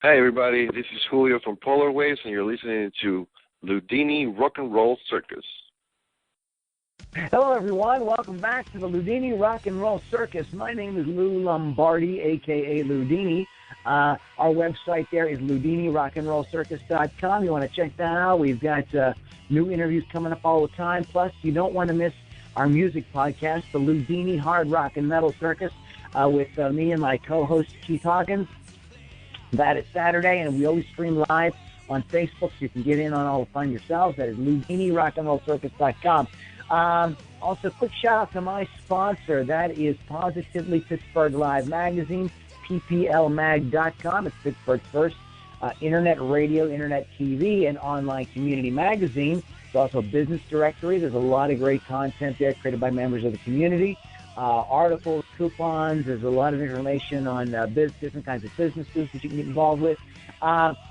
Hi, everybody. This is Julio from Polar Waves, and you're listening to Loudini Rock and Roll Circus. Hello, everyone. Welcome back to the Loudini Rock and Roll Circus. My name is Lou Lombardi, a.k.a. Loudini. Our website there is LoudiniRockandRollCircus.com. You want to check that out. We've got new interviews coming up all the time. Plus, you don't want to miss our music podcast, the Loudini Hard Rock and Metal Circus, with me and my co-host, Keith Hawkins. That is Saturday, and we always stream live on Facebook, so you can get in on all the fun yourselves. That is LoudiniRockandRollCircus.com. Also, quick shout out to my sponsor. That is Positively Pittsburgh Live Magazine, PPLmag.com. It's Pittsburgh's first internet radio, internet TV, and online community magazine. It's also a business directory. There's a lot of great content there created by members of the community. Articles, coupons. There's a lot of information on different kinds of businesses that you can get involved with.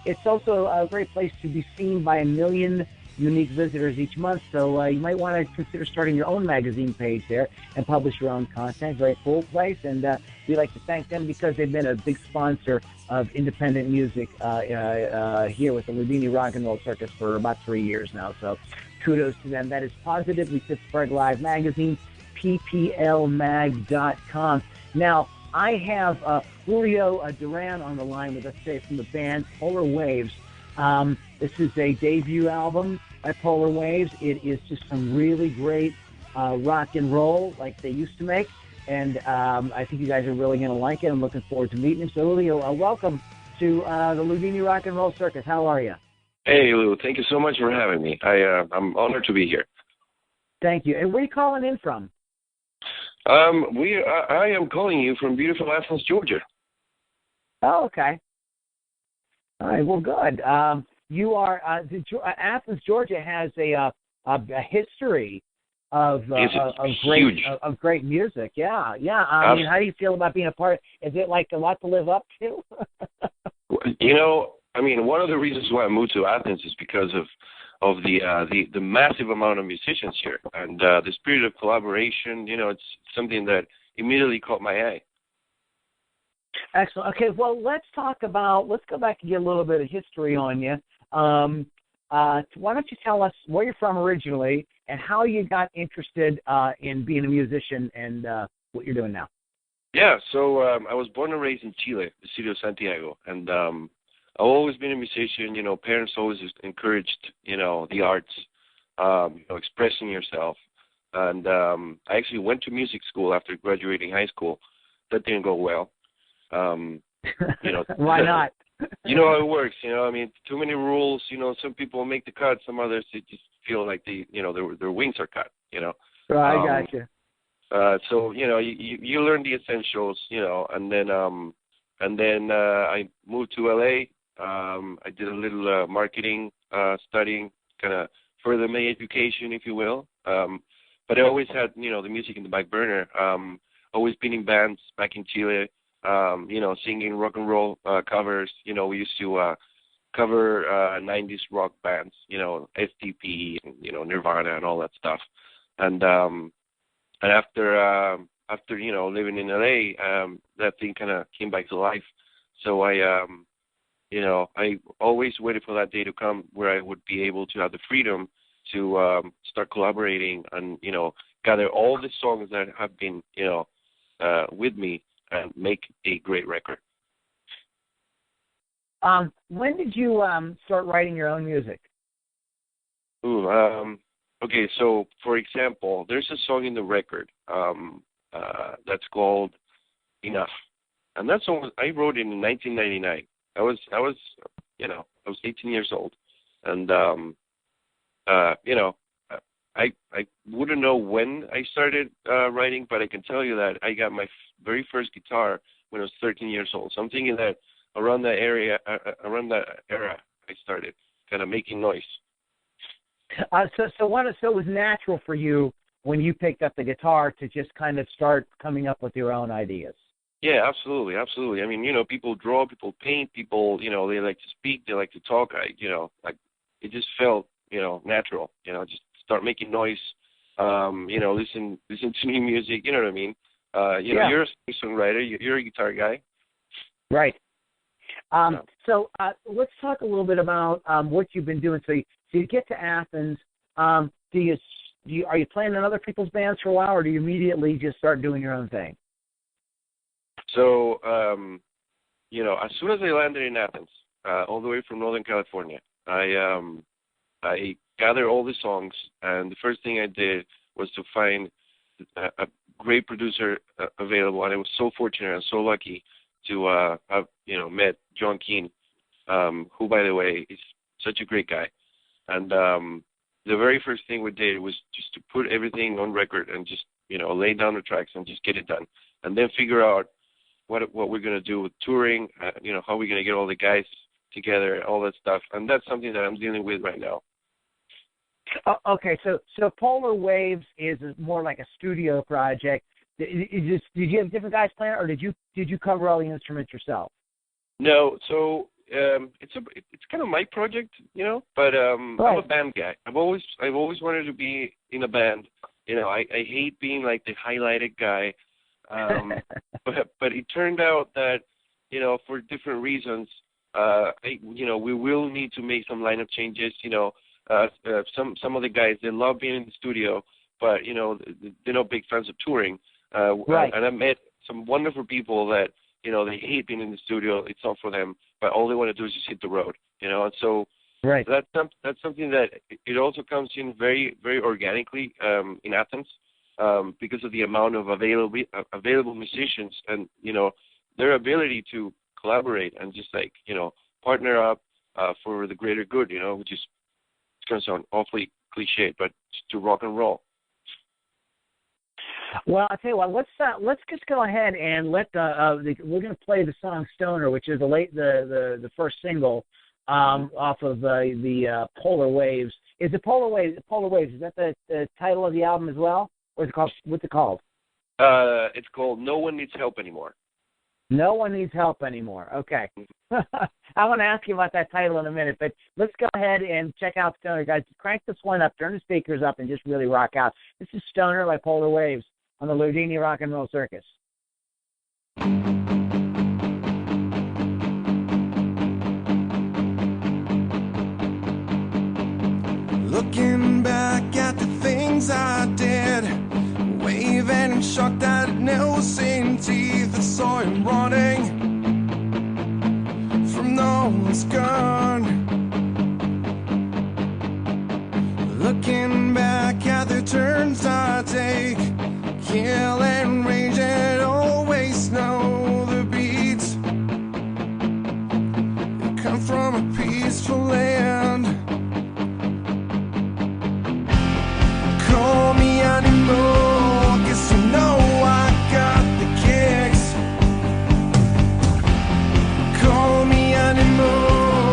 It's also a great place to be seen by 1 million unique visitors each month, so you might want to consider starting your own magazine page there and publish your own content. Very cool place, and we'd like to thank them because they've been a big sponsor of independent music here with the Loudini Rock and Roll Circus for about 3 years now, so kudos to them. That is Positively Pittsburgh Live Magazine, PPLmag.com. Now, I have Julio Duran on the line with us today from the band Polar Waves. This is a debut album by Polar Waves. It is just some really great rock and roll like they used to make, and I think you guys are really going to like it. I'm looking forward to meeting you. So, Julio, welcome to the Loudini Rock and Roll Circus. How are you? Hey, Lou. Thank you so much for having me. I'm honored to be here. Thank you. And where are you calling in from? I am calling you from beautiful Athens, Georgia. Oh, okay. All right. Well, good. You are Athens, Georgia has a history of great music. Yeah. I mean, how do you feel about being a part? Is it like a lot to live up to? I mean, one of the reasons why I moved to Athens is because of the massive amount of musicians here, and the spirit of collaboration. It's something that immediately caught my eye. Excellent. Okay, well, let's go back and get a little bit of history on you. Why don't you tell us where you're from originally and how you got interested in being a musician and what you're doing now? Yeah, so I was born and raised in Chile, the city of Santiago, and I've always been a musician. Parents always encouraged, the arts, expressing yourself. And I actually went to music school after graduating high school. That didn't go well. Why not? You know how it works. I mean, too many rules. Some people make the cut. Some others, they just feel like their wings are cut. Right, I gotcha. So you learn the essentials. And then I moved to LA. I did a little marketing studying, kind of further my education, if you will. But I always had, the music in the back burner. Always been in bands back in Chile, singing rock and roll covers. We used to cover 90s rock bands, STP, Nirvana and all that stuff. And after living in LA, that thing kind of came back to life. So I always waited for that day to come where I would be able to have the freedom to start collaborating and, gather all the songs that have been, with me and make a great record. When did you start writing your own music? Okay, so, for example, there's a song in the record that's called Enough. And that song, I wrote it in 1999. I was 18 years old, and I wouldn't know when I started writing, but I can tell you that I got my very first guitar when I was 13 years old. So I'm thinking that around that era, I started kind of making noise. So it was natural for you when you picked up the guitar to just kind of start coming up with your own ideas. Yeah, absolutely. I mean, people draw, people paint, people, they like to speak, they like to talk. It just felt, natural. Just start making noise. Listen to new music. You know what I mean? You're a songwriter. You're a guitar guy. Right. Yeah. So let's talk a little bit about what you've been doing. So you get to Athens. Are you playing in other people's bands for a while, or do you immediately just start doing your own thing? So, as soon as I landed in Athens, all the way from Northern California, I gathered all the songs, and the first thing I did was to find a great producer available, and I was so fortunate and so lucky to have met John Keane, who, by the way, is such a great guy. And the very first thing we did was just to put everything on record and just lay down the tracks and just get it done, and then figure out what we're gonna do with touring, how we're gonna get all the guys together, all that stuff, and that's something that I'm dealing with right now. Okay, so Polar Waves is more like a studio project. Did you have different guys playing, or did you cover all the instruments yourself? No, so it's kind of my project, but right. I'm a band guy. I've always wanted to be in a band. I hate being like the highlighted guy, but it turned out that for different reasons, we will need to make some lineup changes. Some of the guys, they love being in the studio, but they're not big fans of touring. Right. And I met some wonderful people that they hate being in the studio. It's not for them, but all they want to do is just hit the road. And so right. That's something that it also comes in very, very organically in Athens because of the amount of available musicians and their ability to collaborate and just partner up for the greater good. Which is, it's going to sound awfully cliche, but to rock and roll. Well, I'll tell you what. Let's just go ahead and let we're going to play the song "Stoner," which is the first single off of the Polar Waves. Is it Polar Waves? Polar Waves, is that the title of the album as well, or is it called? What's it called? It's called "No One Needs Help Anymore." No One Needs Help Anymore. Okay. I want to ask you about that title in a minute, but let's go ahead and check out Stoner, guys. Crank this one up, turn the speakers up, and just really rock out. This is Stoner by Polar Waves on the Loudini Rock and Roll Circus. Looking back at the things I did, waving and shocked that it never seen teeth. I saw him running from no one's gun. Looking back at the turns I take, kill and rage and always know the beats. They come from a peaceful land. Call me animal, 'cause you know I got the kicks. Call me animal.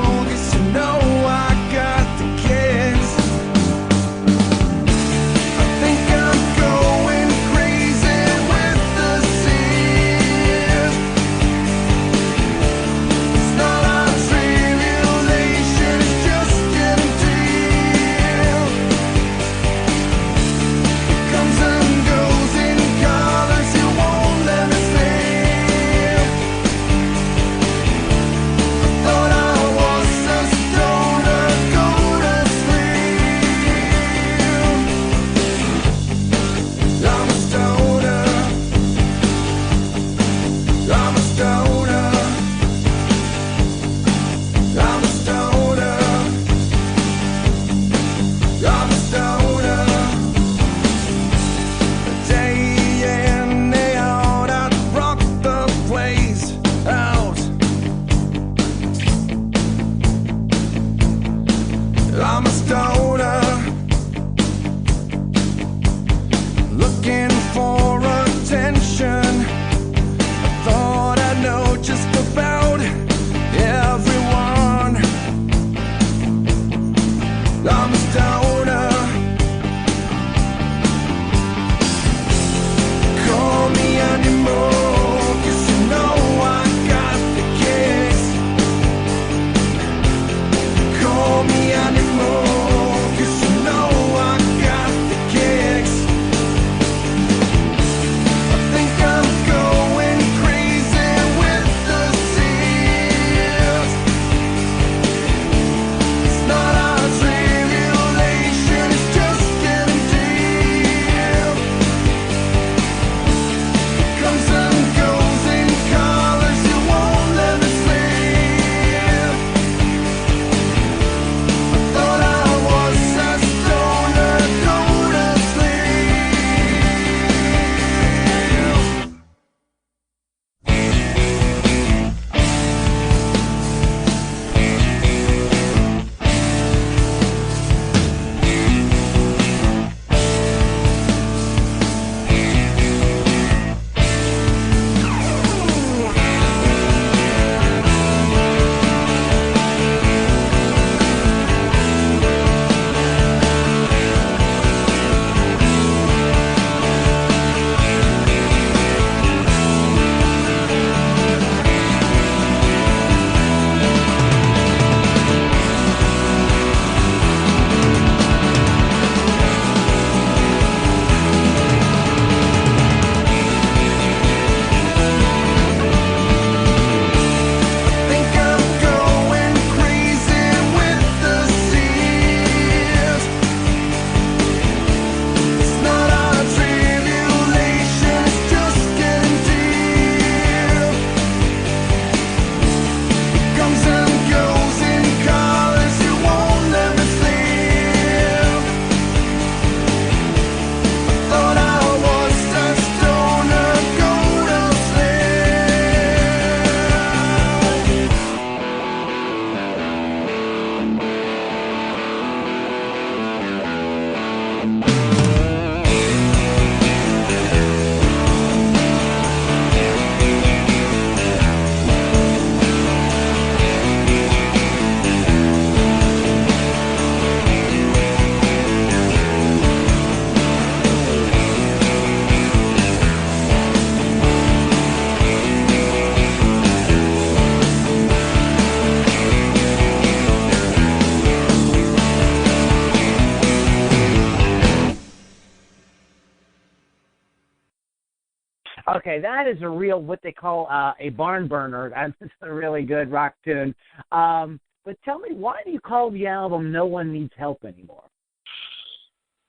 Okay, that is a real, what they call a barn burner. That's a really good rock tune. But tell me, why do you call the album No One Needs Help Anymore?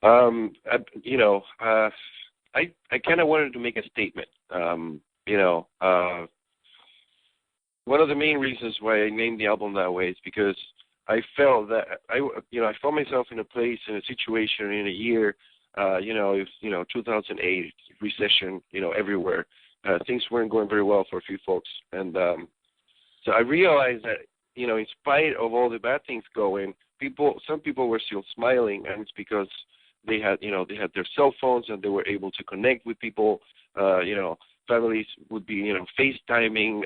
I kind of wanted to make a statement. One of the main reasons why I named the album that way is because I felt that I found myself in a place, in a situation, in a year, 2008 recession, everywhere. Things weren't going very well for a few folks, and so I realized that, in spite of all the bad things going, some people were still smiling, and it's because they had their cell phones and they were able to connect with people. Families would be, FaceTiming,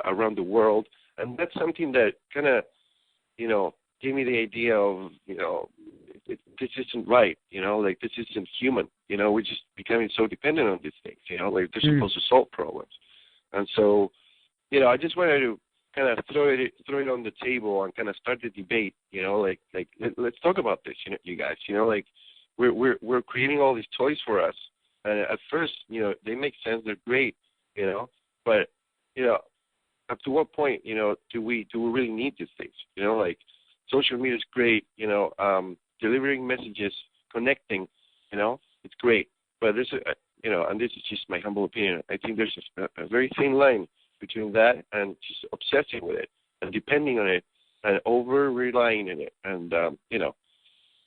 around the world, and that's something that kind of, gave me the idea of, this isn't right, this isn't human, we're just becoming so dependent on these things, they're supposed to solve problems, and so, I just wanted to kind of throw it on the table and kind of start the debate, let's talk about this, you guys, we're creating all these toys for us, and at first, they make sense, they're great, but, up to what point, do we really need these things, social media is great, delivering messages, connecting, it's great, but there's and this is just my humble opinion, I think there's a very thin line between that and just obsessing with it and depending on it and over-relying on it. And,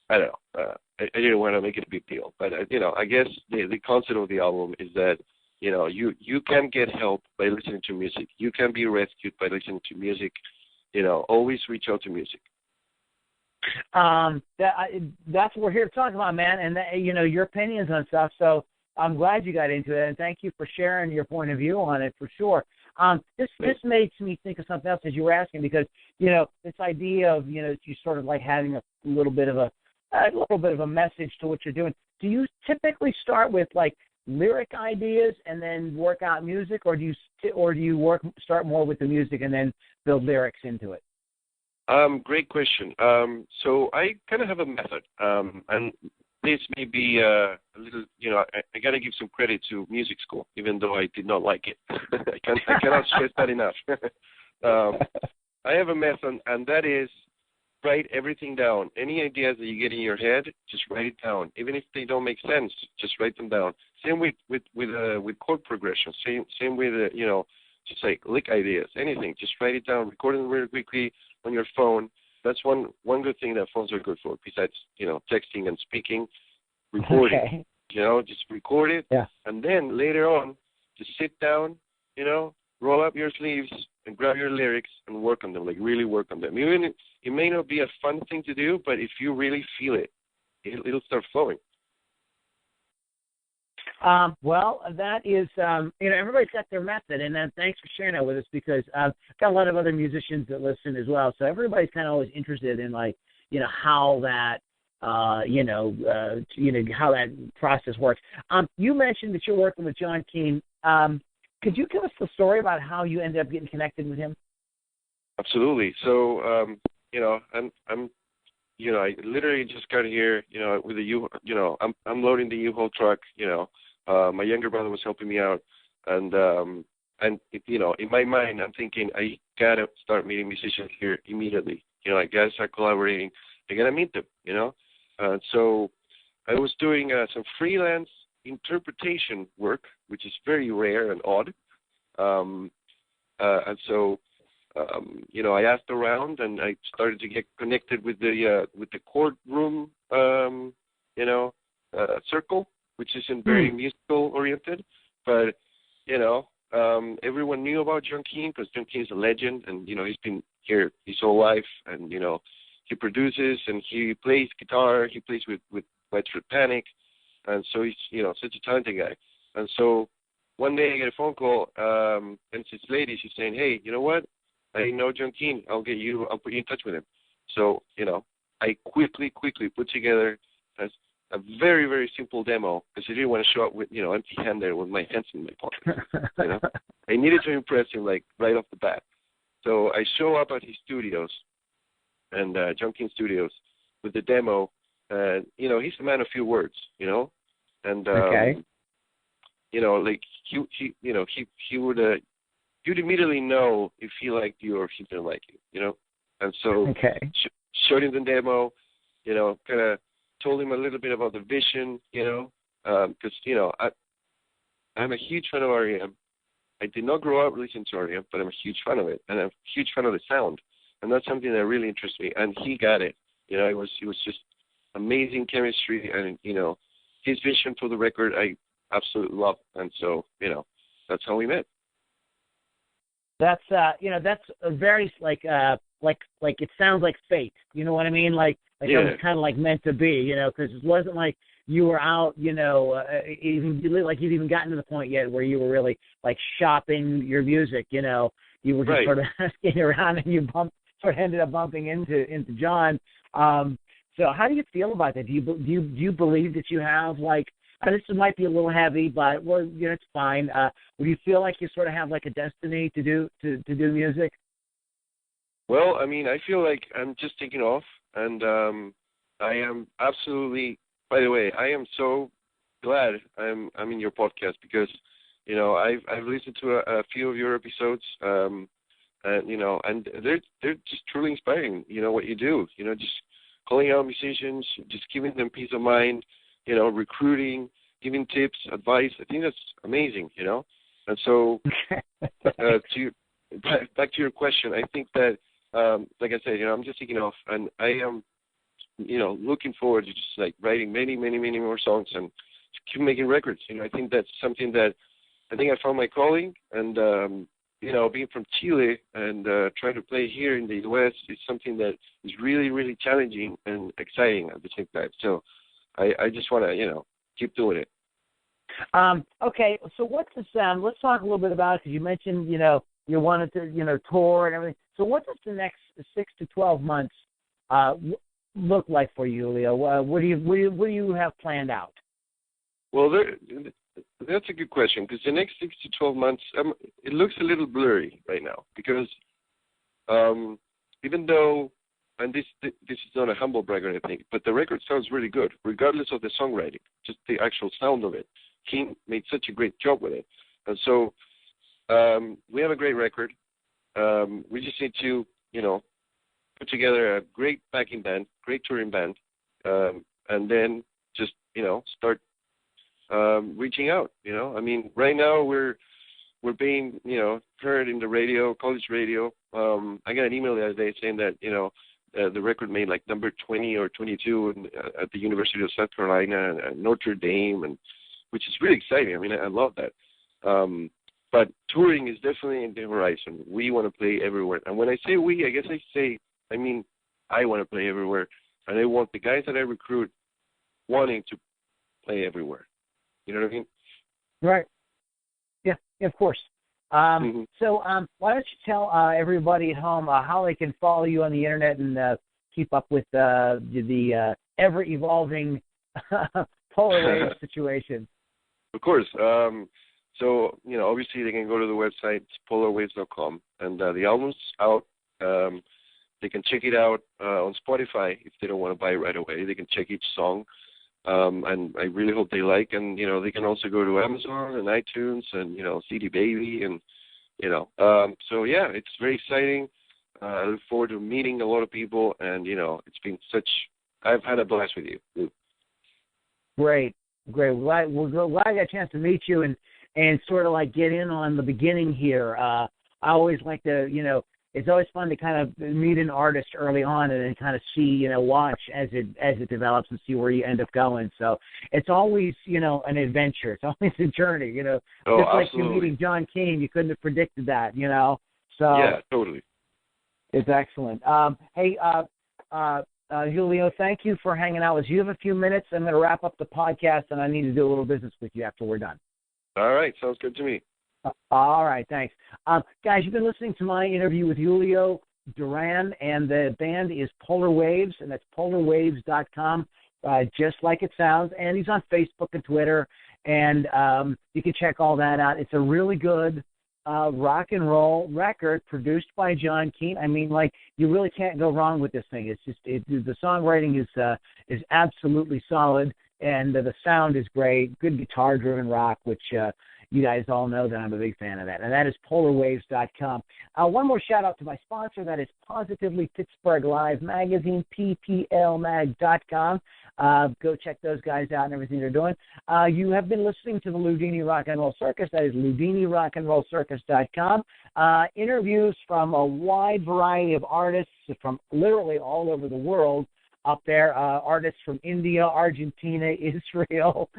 I don't know. I didn't want to make it a big deal. But, I guess the concept of the album is that, you can get help by listening to music. You can be rescued by listening to music. Always reach out to music. That's what we're here to talk about, man, and, your opinions on stuff. So I'm glad you got into it, and thank you for sharing your point of view on it for sure. This makes me think of something else as you were asking, because this idea of you sort of like having a little bit of a message to what you're doing. Do you typically start with like lyric ideas and then work out music, or do you start more with the music and then build lyrics into it? Great question. So I kind of have a method, and this may be a little, I got to give some credit to music school, even though I did not like it. I cannot stress that enough. I have a method, and that is write everything down. Any ideas that you get in your head, just write it down. Even if they don't make sense, just write them down. Same with chord progression. Same with just like lick ideas. Anything, just write it down. Record them really quickly on your phone. That's one good thing that phones are good for, besides, texting and speaking. Recording. Okay. Just record it. Yeah. And then later on, just sit down, roll up your sleeves and grab your lyrics and work on them, like really work on them. Even it may not be a fun thing to do, but if you really feel it, it'll start flowing. Well, that is, everybody's got their method, and thanks for sharing that with us, because I've got a lot of other musicians that listen as well, so everybody's kind of always interested in, like, how that, how that process works. You mentioned that you're working with John Keane. Could you give us the story about how you ended up getting connected with him? Absolutely. So, I literally just got here, with I'm loading the U-Haul truck, my younger brother was helping me out, and in my mind, I'm thinking, I gotta start meeting musicians here immediately. I gotta start collaborating. I gotta meet them, So I was doing some freelance interpretation work, which is very rare and odd. And so, I asked around, and I started to get connected with the courtroom, circle, which isn't very musical oriented, but everyone knew about John Keane because John Keane is a legend, and he's been here his whole life, and he produces and he plays guitar. He plays with Widespread Panic, and so he's such a talented guy. And so one day I get a phone call, and it's this lady. She's saying, "Hey, you know what? I know John Keane. I'll put you in touch with him." So I quickly put together a very, very simple demo, because I didn't want to show up with empty-handed with my hands in my pocket. I needed to impress him like right off the bat. So I show up at his studios, and John Keane Studios, with the demo. He's a man of few words, and okay. like he would you'd immediately know if he liked you or if he didn't like you. And so Okay. showed him the demo, kind of told him a little bit about the vision, because I'm a huge fan of REM. I did not grow up listening to REM, but I'm a huge fan of it, and I'm a huge fan of the sound, and that's something that really interests me. And he got it. It was just amazing chemistry, and his vision for the record I absolutely love, and so that's how we met. That's that's a very like it sounds like fate. You know what I mean? Like Yeah. it was kind of like meant to be. Because it wasn't like you were out. You'd even gotten to the point yet where you were really like shopping your music. You were just Right. sort of getting around, and you sort of ended up bumping into John. So how do you feel about that? Do you believe that you have like? This might be a little heavy, but it's fine. Do you feel like you sort of have like a destiny to do music? Well, I mean, I feel like I'm just taking off, and I am absolutely. By the way, I am so glad I'm in your podcast because I've listened to a few of your episodes, and they're just truly inspiring. What you do, just calling out musicians, just giving them peace of mind. Recruiting, giving tips, advice. I think that's amazing, And so, back to your question, I think that, like I said, I'm just taking off, and I am, looking forward to just like writing many, many, many more songs and keep making records. I think that's something that I think I found my calling, and being from Chile and trying to play here in the U.S. is something that is really, really challenging and exciting at the same time. So. I just want to, keep doing it. Okay, so what's the sound? Let's talk a little bit about it because you mentioned, you wanted to, tour and everything. So what does the next 6 to 12 months look like for you, Julio? What do you have planned out? Well, that's a good question because the next 6 to 12 months, it looks a little blurry right now because even though. And this is not a humble brag or anything, but the record sounds really good, regardless of the songwriting, just the actual sound of it. He made such a great job with it. And so we have a great record. We just need to, put together a great backing band, great touring band, and then just, start reaching out, I mean, right now we're being, heard in the radio, college radio. I got an email the other day saying that, the record made like number 20 or 22 at the University of South Carolina and Notre Dame, and which is really exciting. I mean, I love that. But touring is definitely in the horizon. We want to play everywhere. And when I say we, I guess I mean I want to play everywhere. And I want the guys that I recruit wanting to play everywhere. You know what I mean? Right. Yeah, of course. So why don't you tell everybody at home how they can follow you on the internet and keep up with the ever-evolving polar wave situation? Of course. So, obviously they can go to the website, polarwaves.com, and the album's out. They can check it out on Spotify if they don't want to buy it right away. They can check each song. And I really hope they like, and, they can also go to Amazon and iTunes and, CD Baby and, so yeah, it's very exciting. I look forward to meeting a lot of people, and, it's been I've had a blast with you. Great. We're glad I got a chance to meet you and sort of like get in on the beginning here. I always like to, it's always fun to kind of meet an artist early on and then kind of see, watch as it develops and see where you end up going. So it's always, an adventure. It's always a journey, Oh, just like absolutely. you meeting John Keane, you couldn't have predicted that, So yeah, totally. It's excellent. Hey, Julio, thank you for hanging out with us. You have a few minutes. I'm going to wrap up the podcast, and I need to do a little business with you after we're done. All right, sounds good to me. All right, thanks. Guys, you've been listening to my interview with Julio Duran, and the band is Polar Waves, and that's polarwaves.com, just like it sounds. And he's on Facebook and Twitter, and you can check all that out. It's a really good rock and roll record produced by John Keane. I mean, like, you really can't go wrong with this thing. It's just the songwriting is absolutely solid. and the sound is great. Good guitar-driven rock, which you guys all know that I'm a big fan of that. And that is polarwaves.com. One more shout-out to my sponsor. That is Positively Pittsburgh Live Magazine, pplmag.com. Go check those guys out and everything they're doing. You have been listening to the Loudini Rock and Roll Circus. That is LoudiniRockandRollCircus.com. Interviews from a wide variety of artists from literally all over the world up there. Artists from India, Argentina, Israel,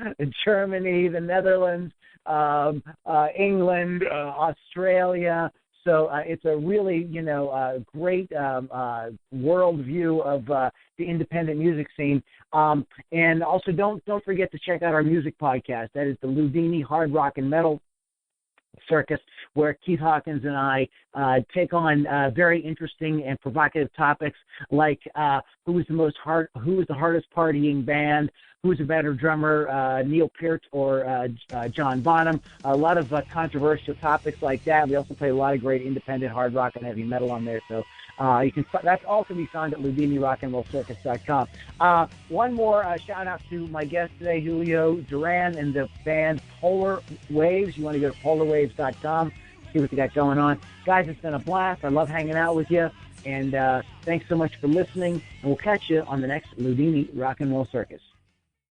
Germany, the Netherlands, England, Australia. So it's a really, great world view of the independent music scene. And also don't forget to check out our music podcast. That is the Loudini Hard Rock and Metal Circus, where Keith Hawkins and I take on very interesting and provocative topics like who is the hardest partying band, who's a better drummer, Neil Peart or John Bonham. A lot of controversial topics like that. We also play a lot of great independent hard rock and heavy metal on there. So that's all can be found at LoudiniRockandRollCircus.com. One more shout out to my guest today, Julio Duran, and the band Polar Waves. You want to go to polarwaves.com, see what they got going on. Guys, it's been a blast. I love hanging out with you. And thanks so much for listening. And we'll catch you on the next Loudini Rock and Roll Circus.